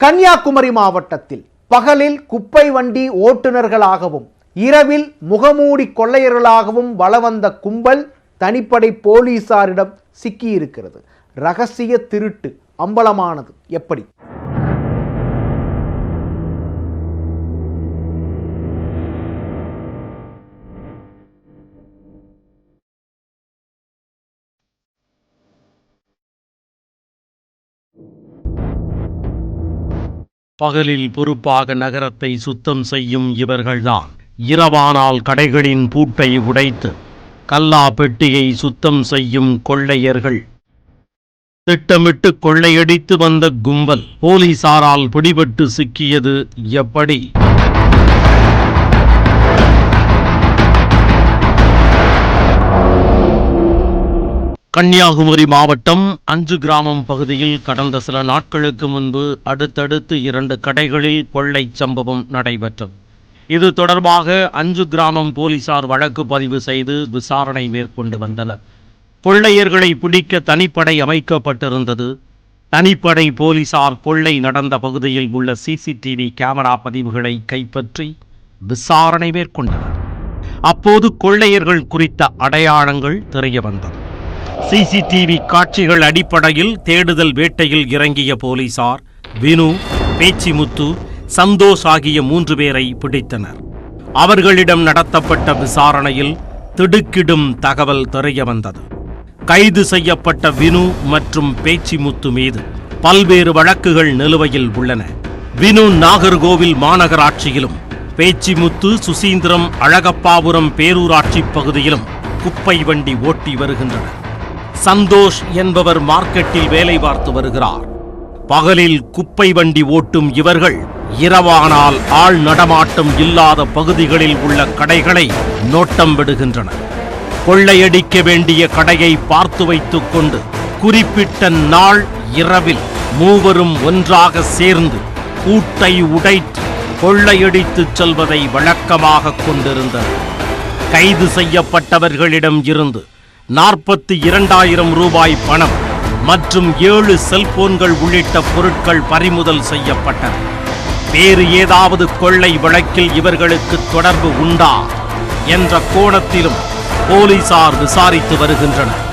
கன்னியாகுமரி மாவட்டத்தில் பகலில் குப்பை வண்டி ஓட்டுநர்களாகவும் இரவில் முகமூடி கொள்ளையர்களாகவும் வலவந்த கும்பல் தனிப்படை போலீசாரிடம் சிக்கியிருக்கிறது. ரகசிய திருட்டு அம்பலமானது எப்படி? பகலில் பொறுப்பாக நகரத்தை சுத்தம் செய்யும் இவர்கள்தான் இரவானால் கடைகளின் பூட்டை உடைத்து கல்லா பெட்டியை சுத்தம் செய்யும் கொள்ளையர்கள். திட்டமிட்டு கொள்ளையடித்து வந்த கும்பல் போலீசாரால் பிடிபட்டு சிக்கியது எப்படி? கன்னியாகுமரி மாவட்டம் 5 கிராமம் பகுதியில் கடந்த சில நாட்களுக்கு முன்பு அடுத்தடுத்து 2 கடைகளில் கொள்ளை சம்பவம் நடைபெற்றது. இது தொடர்பாக 5 கிராமம் போலீசார் வழக்கு பதிவு செய்து விசாரணை மேற்கொண்டு வந்தனர். கொள்ளையர்களை பிடிக்க தனிப்படை அமைக்கப்பட்டிருந்தது. தனிப்படை போலீசார் கொள்ளை நடந்த பகுதியில் உள்ள சிசிடிவி கேமரா பதிவுகளை கைப்பற்றி விசாரணை மேற்கொண்டனர். அப்போது கொள்ளையர்கள் குறித்த அடையாளங்கள் தெரிய வந்தது. சிசிடிவி காட்சிகள் அடிப்படையில் தேடுதல் வேட்டையில் இறங்கிய போலீசார் வினு, பேச்சிமுத்து, சந்தோஷ் ஆகிய 3 பேரை பிடித்தனர். அவர்களிடம் நடத்தப்பட்ட விசாரணையில் திடுக்கிடும் தகவல் தெரிய வந்தது. கைது செய்யப்பட்ட வினு மற்றும் பேச்சிமுத்து மீது பல்வேறு வழக்குகள் நிலுவையில் உள்ளன. வினு நாகர்கோவில் மாநகராட்சியிலும், பேச்சிமுத்து சுசீந்திரம் அழகப்பாபுரம் பேரூராட்சி பகுதியிலும் குப்பை வண்டி ஓட்டி வருகின்றனர். சந்தோஷ் என்பவர் மார்க்கெட்டில் வேலை பார்த்து வருகிறார். பகலில் குப்பை வண்டி ஓட்டும் இவர்கள் இரவானால் ஆள் நடமாட்டம் இல்லாத பகுதிகளில் உள்ள கடைகளை நோட்டம் விடுகின்றனர். கொள்ளையடிக்க வேண்டிய கடையை பார்த்து வைத்துக் கொண்டு குறிப்பிட்ட நாள் இரவில் மூவரும் ஒன்றாக சேர்ந்து பூட்டை உடைத்து கொள்ளையடித்துச் செல்வதை வழக்கமாக கொண்டிருந்தனர். கைது செய்யப்பட்டவர்களிடம் இருந்து 42,000 ரூபாய் பணம் மற்றும் 7 செல்போன்கள் உள்ளிட்ட பொருட்கள் பறிமுதல் செய்யப்பட்டன. வேறு ஏதாவது கொள்ளை வழக்கில் இவர்களுக்கு தொடர்பு உண்டா என்ற கோணத்திலும் போலீசார் விசாரித்து வருகின்றனர்.